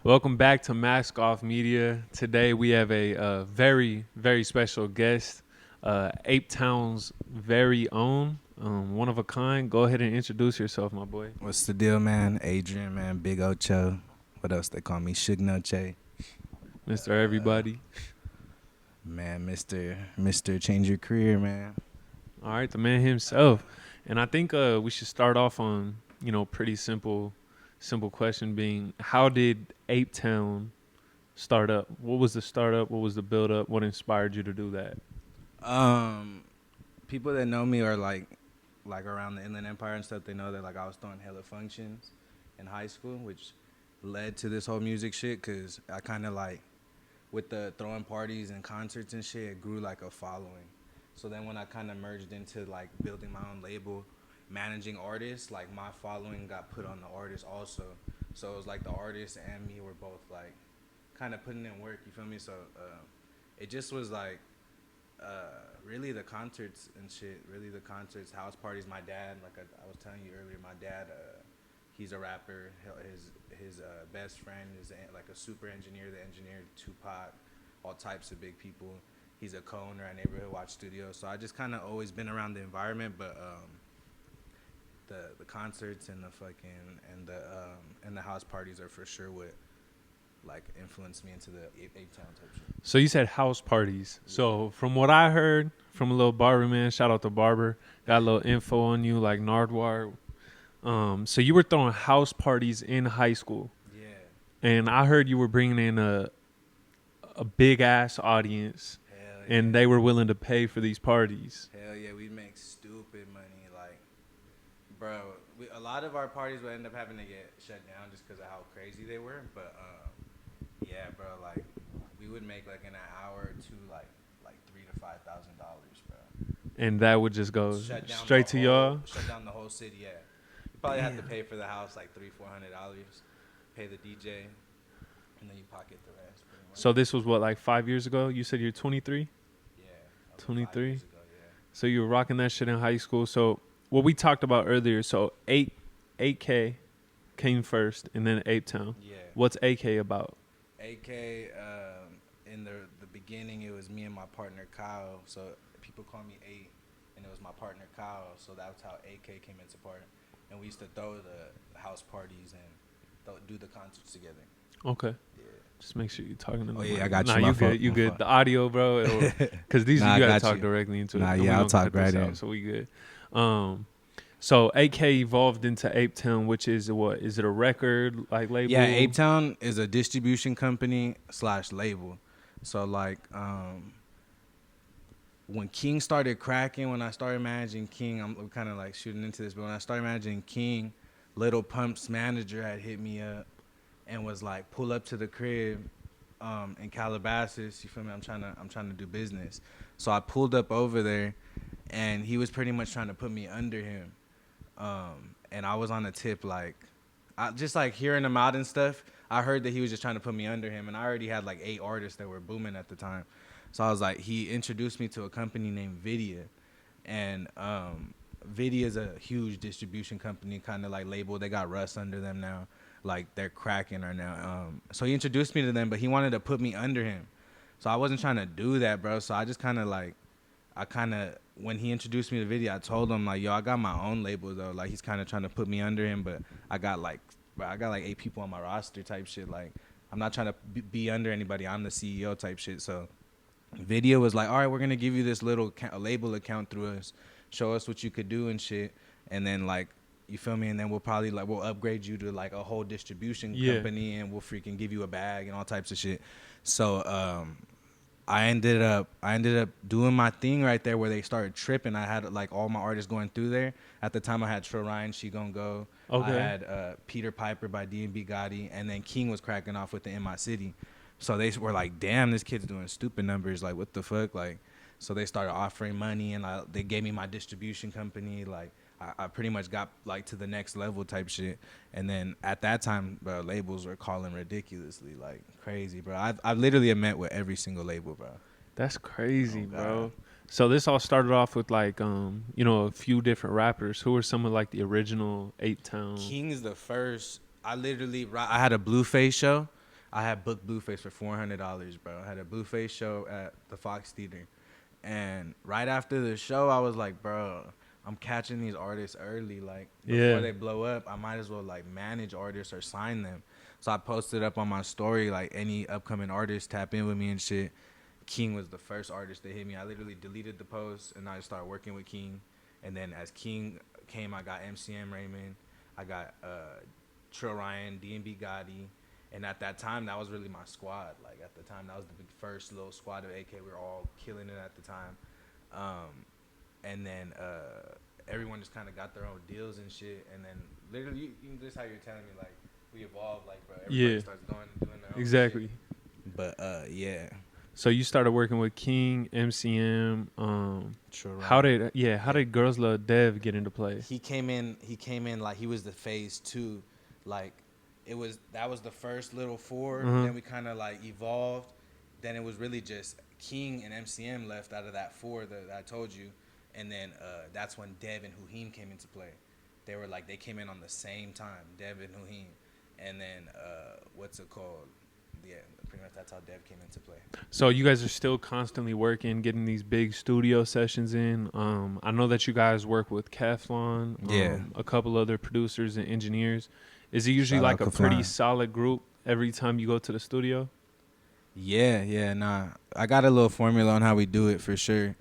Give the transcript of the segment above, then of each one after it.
Welcome back to Mask Off Media. Today we have a very, very special guest, Ape Town's very own, one of a kind. Go ahead and introduce yourself, my boy. What's the deal, man? Adrian, man. Big Ocho. What else they call me? Suge Noche. Mr. Everybody. Man, Mr. Change Your Career, man. All right, the man himself. And I think we should start off on, pretty simple question being, how did Ape Town start up? What was the startup? What was the build up? What inspired you to do that? People that know me are like around the Inland Empire and stuff. They know that like I was throwing hella functions in high school, which led to this whole music shit. Cause I kind of like with the throwing parties and concerts and shit, it grew like a following. So then when I kind of merged into like building my own label, managing artists, like my following got put on the artists also. So it was like the artists and me were both like kind of putting in work, you feel me? So it just was like really the concerts and shit, really the concerts, house parties. My dad, like I was telling you earlier, my dad, he's a rapper. His best friend is like a super engineer that engineered Tupac, all types of big people. He's a co-owner at Neighborhood Watch Studio. So I just kind of always been around the environment, but the concerts and the fucking and the house parties are for sure what like influenced me into the Ape Town type shit. So you said house parties. So from what I heard from a little barber man, shout out to Barber, got a little info on you like Nardwar. So you were throwing house parties in high school. Yeah. And I heard you were bringing in a big ass audience, Hell yeah. and they were willing to pay for these parties. Hell yeah, we make stupid money. Like, bro, a lot of our parties would end up having to get shut down just because of how crazy they were. But yeah, bro, like we would make like in an hour or two, like $3,000 to $5,000, bro. And that would just go Shut down straight to y'all. Shut down the whole city. Yeah, you probably have to pay for the house like $300-400, pay the DJ, and then you pocket the rest. Pretty much. So this was what, like 5 years ago? You said you're 23? Yeah, 23? ago, yeah. So you were rocking that shit in high school. So what we talked about earlier, so 8K came first and then Ape Town. Yeah. What's AK about? AK, in the beginning, it was me and my partner Kyle. So people call me 8, and it was my partner Kyle. So that's how AK came into part. And we used to throw the house parties and do the concerts together. Okay. Yeah. Just make sure you're talking to the Oh, yeah, mic. I got you. Nah, My you fault, good. You my good. fault. The audio, bro. Because these Nah, you I gotta got talk you. directly into it. Nah, and we yeah, I'll gonna talk cut this right out, in. So we good. So AK evolved into Ape Town, which is what? Is it a record like label? Yeah, Ape Town is a distribution company / label. So like when King started cracking, when I started managing King, I'm kind of like shooting into this, but when I started managing King, Little Pump's manager had hit me up and was like, pull up to the crib in Calabasas. You feel me? I'm trying to do business. So I pulled up over there, and he was pretty much trying to put me under him. And I was on a tip, like, I just like hearing him out and stuff. I heard that he was just trying to put me under him, and I already had like 8 artists that were booming at the time. So I was like, he introduced me to a company named Vidia, and Vidia is a huge distribution company, kind of like label. They got Russ under them now, like they're cracking right now. So he introduced me to them, but he wanted to put me under him. So I wasn't trying to do that, bro. So I just kind of like, when he introduced me to Vidia, I told him like, yo, I got my own label though. Like he's kind of trying to put me under him, but I got like 8 people on my roster type shit. Like I'm not trying to be under anybody. I'm the CEO type shit. So Vidia was like, all right, we're gonna give you this little label account through us. Show us what you could do and shit, and then like, you feel me? And then we'll probably like we'll upgrade you to like a whole distribution company, and we'll freaking give you a bag and all types of shit. So I ended up doing my thing right there where they started tripping. I had like all my artists going through there. At the time, I had Tro Ryan, She Gon' Go. Okay. I had Peter Piper by D&B Gotti, and then King was cracking off with the In My City. So they were like, damn, this kid's doing stupid numbers. Like, what the fuck? Like, so they started offering money, and they gave me my distribution company. Like, I pretty much got like to the next level type shit. And then at that time, bro, labels were calling ridiculously, like crazy, bro. I've literally met with every single label, bro. That's crazy, Oh, bro. God. So this all started off with like a few different rappers. Who were some of like the original Ape Town? King's the first. I had a Blueface show. I had booked Blueface for $400, bro. I had a Blueface show at the Fox Theater. And right after the show, I was like, bro, I'm catching these artists early. Like, before they blow up, I might as well, like, manage artists or sign them. So I posted up on my story, like, any upcoming artists tap in with me and shit. King was the first artist that hit me. I literally deleted the post, and I started working with King. And then as King came, I got MCM Raymond. I got Trill Ryan, D&B Gotti. And at that time, that was really my squad. Like, at the time, that was the first little squad of AK. We were all killing it at the time. And then everyone just kind of got their own deals and shit. And then literally, just how you're telling me, like, we evolved, like, bro. Everybody starts going and doing their own shit. But, yeah. So you started working with King, MCM. True, how did Girls Love Dev get into play? He came in like he was the phase 2. Like, that was the first little 4. Then we kind of like evolved. Then it was really just King and MCM left out of that 4 that I told you. And then that's when Dev and Huheem came into play. They came in on the same time, Dev and Huheem. And then what's it called? Yeah, pretty much that's how Dev came into play. So you guys are still constantly working, getting these big studio sessions in. I know that you guys work with Keflon, a couple other producers and engineers. Is it usually like a pretty solid group every time you go to the studio? Yeah, nah. I got a little formula on how we do it for sure.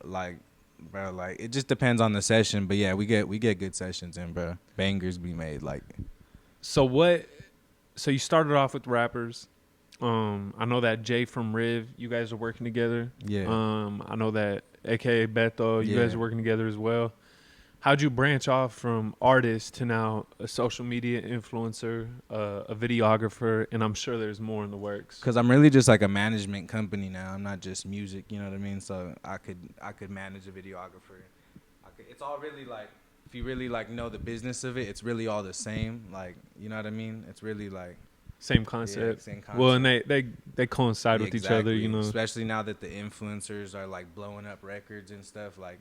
Like, bro, like it just depends on the session, but yeah, we get good sessions in, bro. Bangers be made, like. So you started off with rappers. I know that Jay from Riv, you guys are working together. Yeah. I know that AKA Beto, you guys are working together as well. How'd you branch off from artist to now a social media influencer, a videographer, and I'm sure there's more in the works? Because I'm really just like a management company now. I'm not just music, you know what I mean? So I could manage a videographer. It's all really like, if you really like know the business of it, it's really all the same. Like, you know what I mean? It's really like same concept. Yeah, same concept. Well, and they coincide with each other, you know. Especially now that the influencers are like blowing up records and stuff. Like,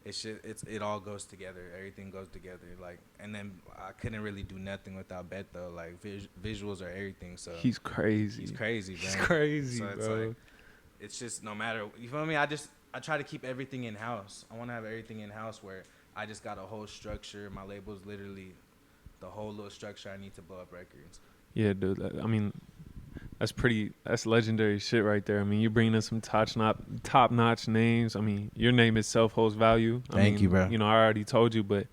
it all goes together. Everything goes together. Like, and then I couldn't really do nothing without Beto. Like, visuals are everything. So he's crazy. He's crazy, bro. He's crazy, so it's bro. like, it's just no matter. You feel me? I try to keep everything in house. I want to have everything in house where I just got a whole structure. My label's literally the whole little structure I need to blow up records. Yeah, dude. I mean, that's legendary shit right there. I mean, you're bringing in some top-notch names. I mean, your name itself holds value. Thank you, bro. You know, I already told you, but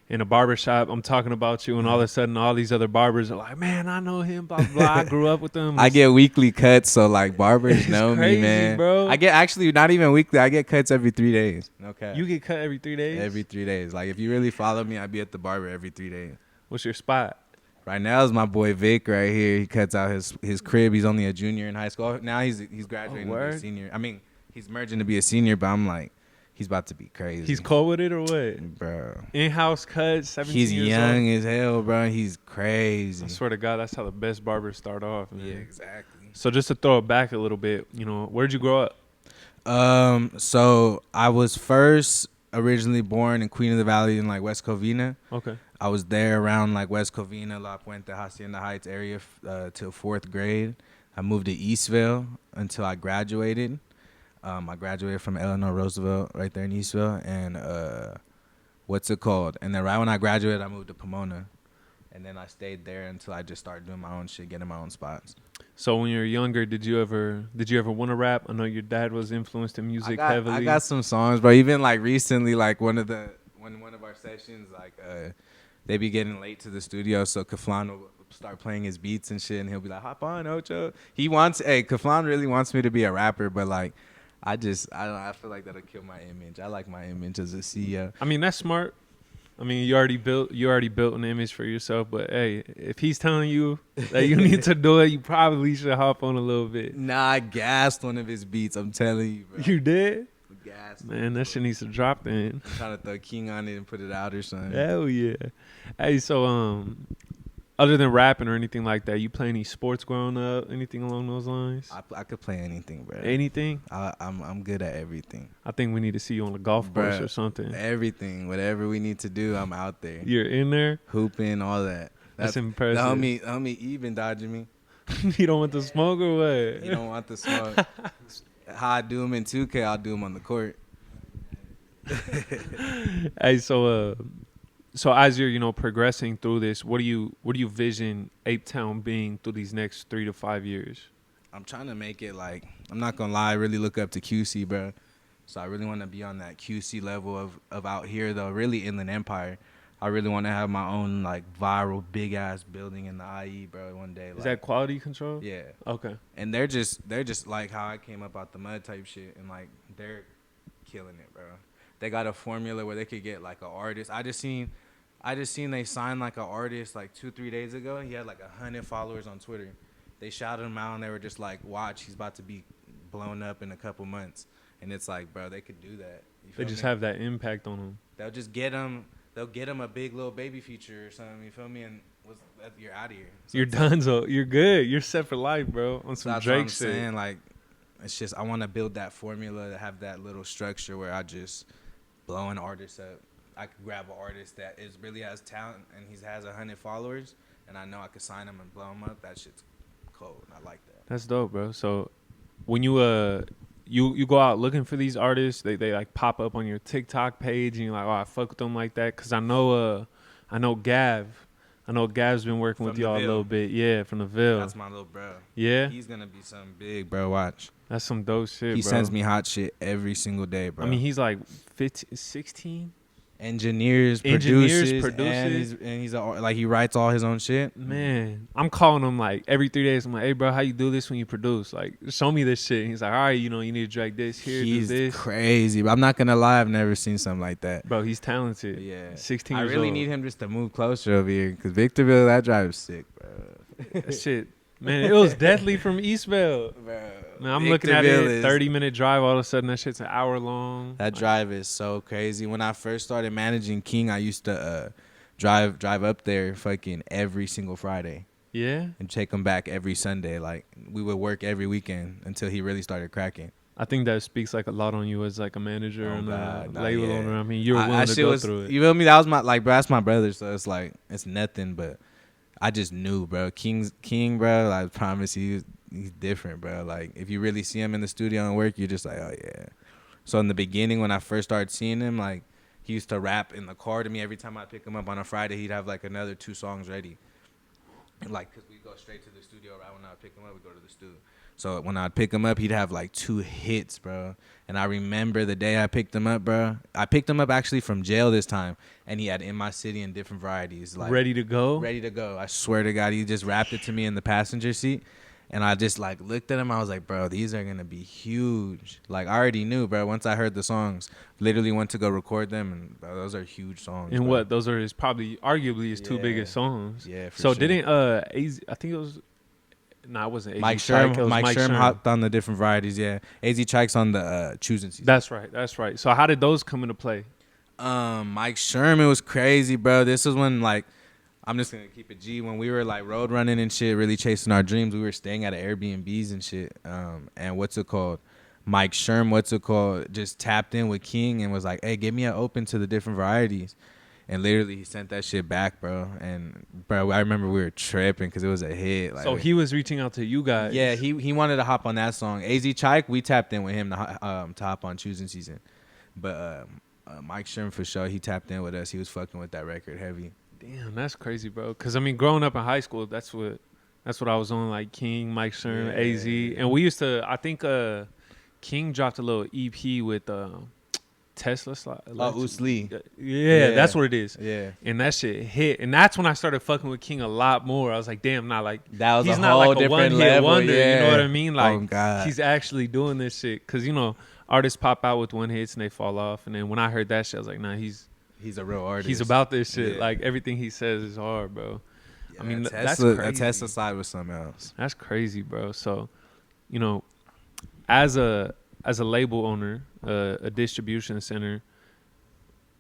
in a barbershop, I'm talking about you, and all of a sudden, all these other barbers are like, man, I know him, blah, blah, blah. I grew up with him. I get weekly cuts, so, like, barbers know crazy, me, man. Bro. I get, actually, not even weekly. I get cuts every 3 days. Okay. You get cut every 3 days? Every 3 days. Like, if you really follow me, I be at the barber every 3 days. What's your spot? Right now is my boy Vic right here. He cuts out his crib. He's only a junior in high school. Now he's graduating to be a senior. I mean, he's merging to be a senior, but I'm like, he's about to be crazy. He's cold with it or what? Bro. In-house cuts, 17 He's years young old. as hell, bro. He's crazy. I swear to God, that's how the best barbers start off, man. Yeah, exactly. So just to throw it back a little bit, you know, where'd you grow up? So I was first originally born in Queen of the Valley in like West Covina. Okay. I was there around like West Covina, La Puente, Hacienda Heights area till 4th grade. I moved to Eastville until I graduated. I graduated from Eleanor Roosevelt right there in Eastville. And what's it called? And then right when I graduated, I moved to Pomona. And then I stayed there until I just started doing my own shit, getting my own spots. So when you were younger, did you ever want to rap? I know your dad was influenced in music heavily. I got some songs, bro. Even like recently, like one of our sessions, like they be getting late to the studio, so Keflon will start playing his beats and shit, and he'll be like, "Hop on, Ocho." Keflon really wants me to be a rapper, but like, I don't know. I feel like that'll kill my image. I like my image as a CEO. I mean, that's smart. I mean, you already built an image for yourself, but hey, if he's telling you that you need to do it, you probably should hop on a little bit. Nah, I gassed one of his beats. I'm telling you, bro. You did? Gassed. Man, that shit needs to drop then. I'm trying to throw King on it and put it out or something. Hell yeah. Hey, so other than rapping or anything like that, you play any sports growing up? Anything along those lines? I could play anything, bro. Anything? I'm good at everything. I think we need to see you on the golf course or something. Everything, whatever we need to do, I'm out there. You're in there? Hooping, all that. That's impressive. The homie Eve been dodging me. You don't want the smoke or what? You don't want the smoke. How I do them in 2K, I'll do them on the court. Hey, so as you're, progressing through this, what do you vision Ape Town being through these next 3 to 5 years? I'm trying to make it like, I'm not gonna lie, I really look up to QC, bro. So I really want to be on that QC level of out here though, really Inland Empire. I really want to have my own like viral big ass building in the IE, bro, one day. Is Like, that quality control? yeah. Okay. And they're just like how I came up out the mud type shit, and like they're killing it, bro. They got a formula where they could get like an artist. I just seen they signed like an artist like 2-3 days ago. He had like 100 followers on Twitter. They shouted him out and they were just like, "Watch, he's about to be blown up in a couple months." And it's like, bro, they could do that. You They feel just me? have that impact on them. They'll just get him. They'll get him a big little baby feature or something. You feel me? And you're out of here. So You're it's done, so you're good. You're set for life, bro. On some that's what Drake I'm shit. saying. Like, it's just I want to build that formula to have that little structure where I just blow an artist up. I could grab an artist that really has talent and he has 100 followers, and I know I could sign him and blow him up. That shit's cold. I like that. That's dope, bro. So when you you go out looking for these artists, they like pop up on your TikTok page and you're like, oh, I fuck with them like that. Cause I know Gav. I know Gav's been working with From the y'all a Ville. little bit. Yeah, from the Ville. That's my little bro. Yeah, He's gonna be something big, bro. Watch. that's some dope shit, He bro. sends me hot shit every single day, bro. I mean, he's like 15, 16. engineers, Engineers, produces, and he's like he writes all his own shit. Man, I'm calling him like every 3 days. I'm like, hey, bro, how you do this when you produce? Like, show me this shit. He's like, all right, you need to drag this here, He's do this. crazy, but I'm not gonna lie, I've never seen something like that. Bro, he's talented. Yeah, 16 I years really old. need him just to move closer over here because Victorville, that drive is sick, bro. That shit, man, it was deadly from Eastville. Man, I'm looking at Victorville it, is- 30-minute drive. All of a sudden, that shit's an hour long. That drive is so crazy. When I first started managing King, I used to drive up there fucking every single Friday Yeah, and take him back every Sunday. Like we would work every weekend until he really started cracking. I think that speaks like a lot on you as like a manager Oh, and a God, nah, label yeah. owner. I mean, you were willing That to shit go was, through it. you feel me? That was my bro, that's my brother, so it's like it's nothing. But I just knew, bro. King, bro. I promise you, he's different, bro. Like if you really see him in the studio and work, you're just like, oh yeah. So in the beginning, when I first started seeing him, like he used to rap in the car to me every time I pick him up on a Friday. He'd have like another 2 songs ready, and like cause we go straight to the studio right when I pick him up, we go to the studio. So when I'd pick him up, he'd have like 2 hits, bro. And I remember the day I picked him up, bro. I picked him up actually from jail this time, and he had In My City in different varieties, like Ready to go? ready to go. I swear to God, he just rapped it to me in the passenger seat, and I just like looked at him. I was like, bro, these are gonna be huge. Like I already knew, bro. Once I heard the songs, literally went to go record them, and bro, those are huge songs. And bro. what? Those are arguably his 2 Yeah. biggest songs. Yeah. For So sure. didn't AZ, I think it was, nah, it wasn't AZ Mike Chike, it Sherm? was Mike Sherm Sherm. hopped on the different varieties. Yeah. AZ Chike's on the choosing season. That's right. So how did those come into play? Mike Sherman was crazy, bro. This was when like I'm just gonna keep it G. When we were like road running and shit, really chasing our dreams, we were staying at Airbnbs and shit. And what's it called? Mike Sherm, just tapped in with King and was like, "Hey, give me an open to the different varieties." And literally, he sent that shit back, bro. And bro, I remember we were tripping because it was a hit. Like, So he was reaching out to you guys. yeah, he wanted to hop on that song. AZ Chike, we tapped in with him to hop on choosing season. But Mike Sherm for sure, he tapped in with us. He was fucking with that record heavy. Damn, that's crazy, bro. Cause I mean, growing up in high school, that's what I was on, like King, Mike Sherm, Yeah. AZ, and we used to. I think King dropped a little EP with Tesla. Usli. Yeah, that's what it is. Yeah. And that shit hit, and that's when I started fucking with King a lot more. I was like, damn, not like That was he's a not whole like a different one-hit level. wonder. Yeah. You know what I mean? Like Oh, God. he's actually doing this shit. Cause artists pop out with 1 hits and they fall off. And then when I heard that shit, I was like, nah, he's He's a real artist. about this shit. Yeah. Like everything he says is hard, bro. Yeah, I mean, that that's Tesla, crazy. that Tesla side was something else. That's crazy, bro. So, as a label owner, a distribution center,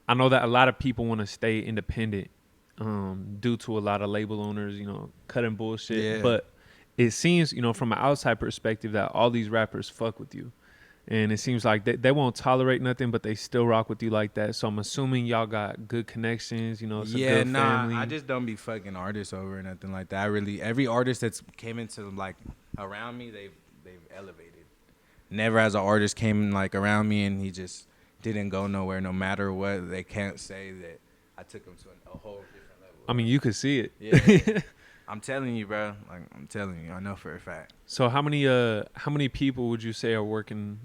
I know that a lot of people want to stay independent, due to a lot of label owners, cutting bullshit. Yeah. But it seems, from an outside perspective, that all these rappers fuck with you. and it seems like they won't tolerate nothing, but they still rock with you like that. So I'm assuming y'all got good connections. You know, it's a Yeah, good nah, family. I just don't be fucking artists over or nothing like that. I really every artist that's came into like around me, they've elevated. Never as an artist came like around me and he just didn't go nowhere. No matter what, they can't say that I took him to a whole different level. I mean, you could see it. Yeah, I'm telling you, bro. Like I'm telling you, I know for a fact. So how many people would you say are working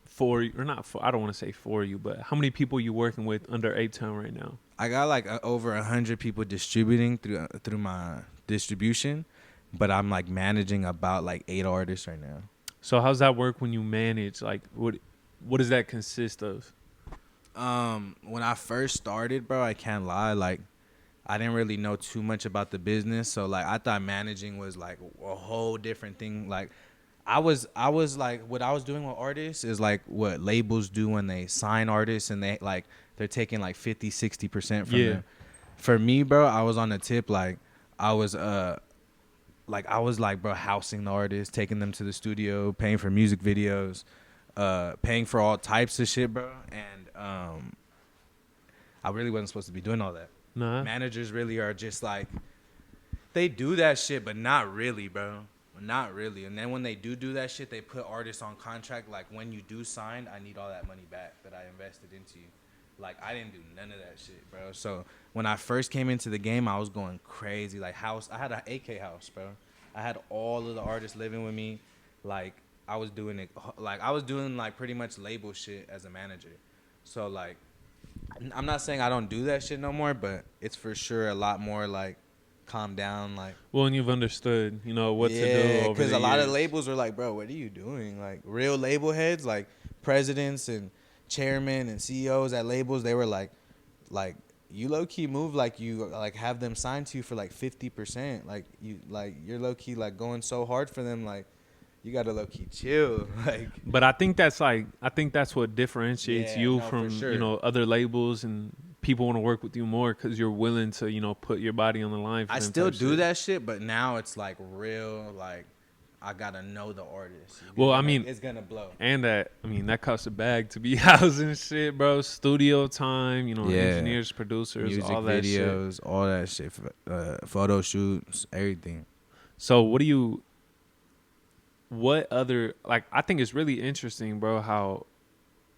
for you, or not for? I don't want to say for you, but how many people you working with under Ape Town right now? I got like over 100 people distributing through my distribution, but I'm like managing about like 8 artists right now. So how's that work when you manage? Like what does that consist of? When I first started, bro, I can't lie, like I didn't really know too much about the business, so like I thought managing was like a whole different thing. Like I was like what I was doing with artists is like what labels do when they sign artists and they're taking like 50-60% from them. For me, bro, I was on the tip like I was bro, housing the artists, taking them to the studio, paying for music videos, paying for all types of shit, bro. And I really wasn't supposed to be doing all that. Nah. Managers really are just like, they do that shit, but not really, bro. Not really. And then when they do that shit, they put artists on contract. Like, when you do sign, I need all that money back that I invested into you. Like, I didn't do none of that shit, bro. So when I first came into the game, I was going crazy. Like, I had an AK house, bro. I had all of the artists living with me. Like, I was doing it. Like, I was doing, like, pretty much label shit as a manager. So, like, I'm not saying I don't do that shit no more, but it's for sure a lot more, like, calm down, like. Well, and you've understood, you know, what to do over because the a lot of years. labels are like, bro, what are you doing? Like, real label heads, like presidents and chairmen and CEOs at labels, they were like you low key move like you like have them signed to you for like 50%. Like you're low key like going so hard for them, like you gotta low key chill. Like, But I think that's what differentiates Yeah, you no, for from sure. you know, other labels, and people want to work with you more because you're willing to, you know, put your body on the line. For I them still type do shit. that shit, but now it's like real, like I gotta know the artist. You Well, know, I like, mean, it's gonna blow. and that costs a bag to be housing shit, bro. Studio time, you know, Yeah. engineers, producers, Music all that shit. videos, all that shit, photo shoots, everything. So what other, like, I think it's really interesting, bro, how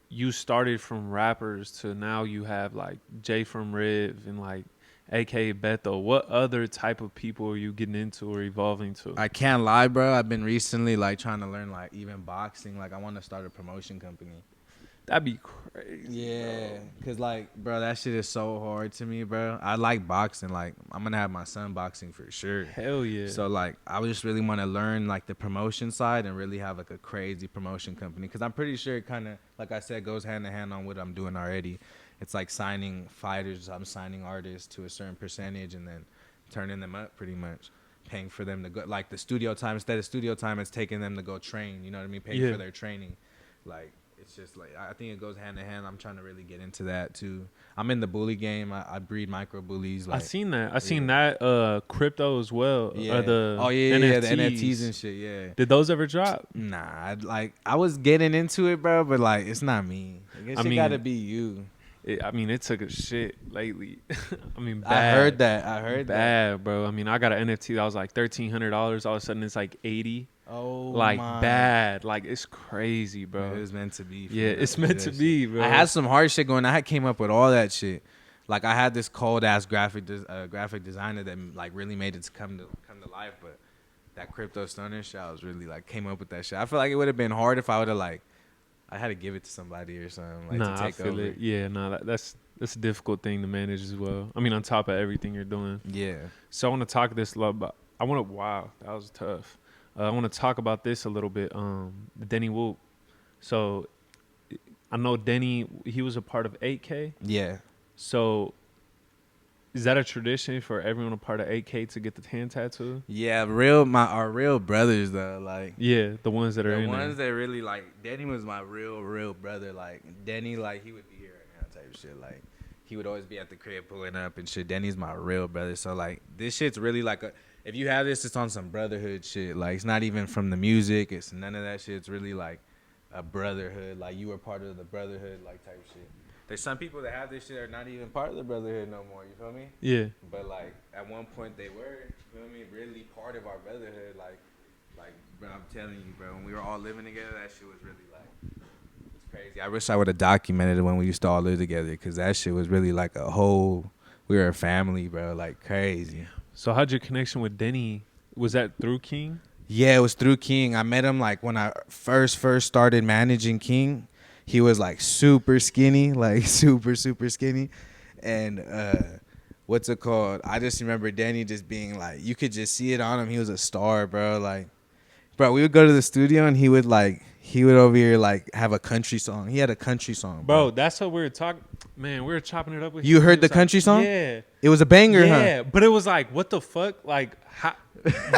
you started from rappers to now you have like Jay from Riv and like AK Beto. What other type of people are you getting into or evolving to? I can't lie, bro. I've been recently like trying to learn like even boxing. Like I want to start a promotion company. That'd be crazy. Yeah, bro. cause like, bro, that shit is so hard to me, bro. I like boxing. Like I'm gonna have my son boxing for sure. Hell yeah. So like, I just really want to learn like the promotion side and really have like a crazy promotion company. Cause I'm pretty sure it kind of, like I said, goes hand in hand on what I'm doing already. It's like signing fighters. I'm signing artists to a certain percentage and then turning them up pretty much. Paying for them to go, like the studio time, instead of studio time, it's taking them to go train. You know what I mean? Paying for their training. Like, it's just like, I think it goes hand in hand. I'm trying to really get into that too. I'm in the bully game. I breed micro bullies. Like, I seen that. I seen that crypto as well. yeah. Or the yeah, NFTs. the NFTs and shit. Yeah. Did those ever drop? Nah, I was getting into it, bro, but like it's not me. Like, it gotta be you. It took a shit lately. I mean, bad. I heard that. Bad, bro. I mean, I got an NFT that was like $1,300. All of a sudden, it's like 80. Oh, like my. bad. Like, it's crazy, bro. It was meant to be. Yeah, it's meant to be, bro. I had some hard shit going. I came up with all that shit. Like I had this cold ass graphic designer that like really made it to come to life, but that crypto stoner shit, I was really like came up with that shit. I feel like it would have been hard if I would have like I had to give it to somebody or something like to take I feel over. it. Yeah, that's a difficult thing to manage as well. I mean, on top of everything you're doing. Yeah. So I want to talk this a lot about. Wow, that was tough. I want to talk about this a little bit. Denny Whoop. So I know Denny. He was a part of 8K. Yeah. So is that a tradition for everyone a part of 8K to get the hand tattoo? Yeah, our real brothers though, like Yeah, the ones that are the in ones there. that really like Denny was my real brother. Like Denny, like he would be here right now type shit. Like he would always be at the crib pulling up and shit. Denny's my real brother. So like this shit's really like if you have this, it's on some brotherhood shit. Like it's not even from the music. It's none of that shit. It's really like a brotherhood, like you were part of the brotherhood, like type shit. There's some people that have this shit are not even part of the brotherhood no more. You feel me? Yeah. But like at one point they were. You feel me? Really part of our brotherhood. Like, bro, I'm telling you, bro. When we were all living together, that shit was really like, it's crazy. I wish I would have documented it when we used to all live together, because that shit was really like a whole. We were a family, bro. Like crazy. So how'd your connection with Denny? Was that through King? Yeah, it was through King. I met him like when I first started managing King. He was like super skinny, like super skinny, and what's it called? I just remember Danny just being like, you could just see it on him. He was a star, bro. Like, bro, we would go to the studio and he would over here like have a country song. He had a country song, Bro, that's what we were talking. Man, we were chopping it up with You him. heard He was the country song? Yeah. It was a banger, Yeah, huh? but it was like, what the fuck? Like,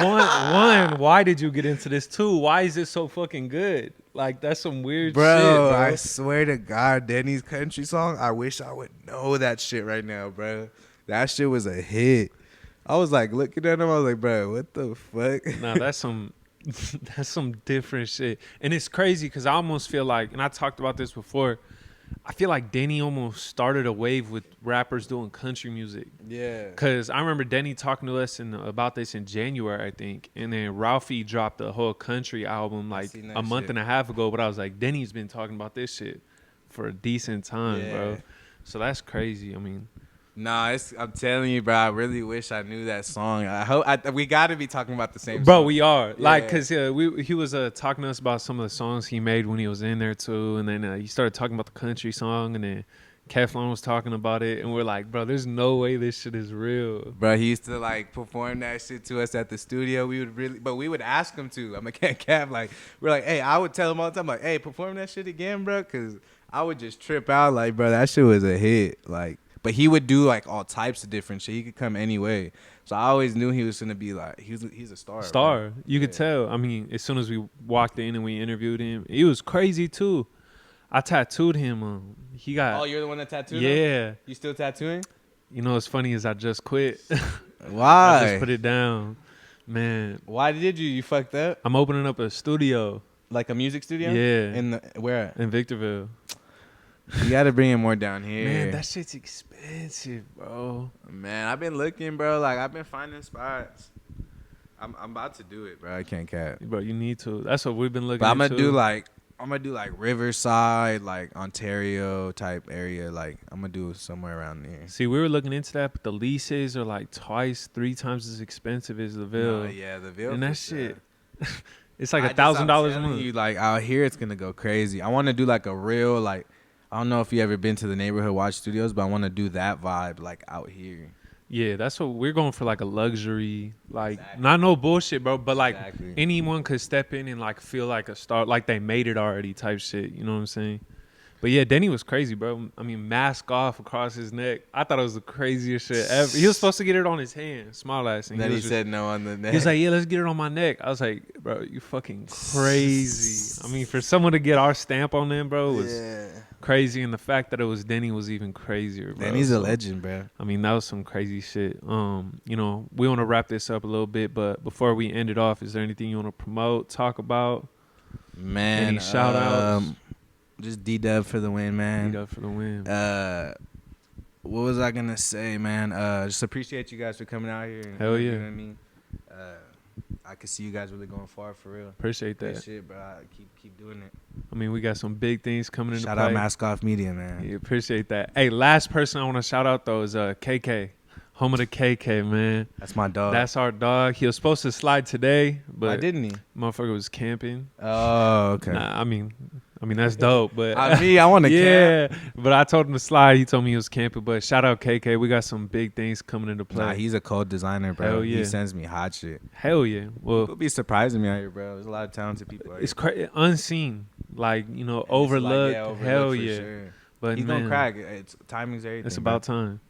one, why did you get into this? Two, why is it so fucking good? Like, that's some weird Bro, shit, bro. I swear to God, Danny's country song, I wish I would know that shit right now, bro. That shit was a hit. I was like looking at him, I was like, bro, what the fuck? Nah, that's some that's some different shit. And it's crazy because I almost feel like, and I talked about this before, I feel like Denny almost started a wave with rappers doing country music. Yeah. Because I remember Denny talking to us about this in January, I think. And then Ralphie dropped a whole country album like seen that a month shit. and a half ago. But I was like, Denny's been talking about this shit for a decent time, Yeah. bro. So that's crazy. I mean, Nah, I'm telling you, bro. I really wish I knew that song. I hope we got to be talking about the same. bro, song. we are. Like, Yeah. because he was talking to us about some of the songs he made when he was in there, too. And then he started talking about the country song. And then Keflon was talking about it. And we're like, bro, there's no way this shit is real. Bro, he used to like perform that shit to us at the studio. But we would ask him to. I'm a Kev. Like, we're like, hey, I would tell him all the time, like, hey, perform that shit again, bro, because I would just trip out, like, bro, that shit was a hit, like. But he would do like all types of different shit. He could come any way. So I always knew he was gonna be like, he's a star. Star. Bro. You could tell. I mean, as soon as we walked in and we interviewed him, he was crazy too. I tattooed him. He got. Oh, you're the one that tattooed him? Yeah. You still tattooing? You know what's funny is I just quit. Why? I just put it down. Man, Why did you? You fucked up? I'm opening up a studio Like a music studio? Yeah. Where? in Victorville. You gotta bring it more down here. Man, that shit's expensive, bro. Man, I've been looking, bro. Like I've been finding spots. I'm about to do it, bro. I can't cap. Bro, you need to. That's what we've been looking But I'm into. gonna do like Riverside, like Ontario type area. Like I'm gonna do it somewhere around there. See, we were looking into that, but the leases are like twice, 3 times as expensive as the Ville. Yeah, the Ville. And that for shit, sure. it's like I'm $1,000 a telling month. you, like out here, it's gonna go crazy. I want to do like a real like. I don't know if you ever been to the Neighborhood Watch Studios, but I want to do that vibe like out here. Yeah, that's what we're going for, like a luxury, like Exactly. not no bullshit, bro, but like Exactly. anyone could step in and like feel like a star, like they made it already type shit. You know what I'm saying? But yeah, Denny was crazy, bro. I mean, mask off across his neck. I thought it was the craziest shit ever. He was supposed to get it on his hand, small ass. And then he was just- said no on the neck. he was like, yeah, let's get it on my neck. I was like, bro, you fucking crazy. I mean, for someone to get our stamp on them, bro, was yeah. crazy. And the fact that it was Denny was even crazier, bro. Denny's a So, legend, bro. I mean, that was some crazy shit. You know, we want to wrap this up a little bit, but before we end it off, is there anything you want to promote, talk about? Man, Any shout outs? Just D-Dub for the win, man. Beat up for the win. What was I gonna say, man? Just appreciate you guys for coming out here. Hell You yeah. know what I mean? I could see you guys really going far for real. Appreciate Good that. shit, bro. Keep doing it. I mean, we got some big things coming into Shout play. out Mask Off Media, man. Yeah, appreciate that. Hey, last person I want to shout out though is KK, home of the KK, man. That's my dog. That's our dog. He was supposed to slide today, Why but didn't he? motherfucker was camping. Oh, okay. Nah, I mean that's dope, but I want to yeah. But I told him to slide. He told me he was camping. But shout out KK. We got some big things coming into play. Nah, he's a code designer, bro. Hell yeah. He sends me hot shit. Hell yeah. Well, People be surprising me out here, bro. There's a lot of talented people out it's here. unseen, like And it's overlooked. like, overlooked Hell for yeah. sure. But He's man, gonna crack. It's timing's everything. it's bro. about time.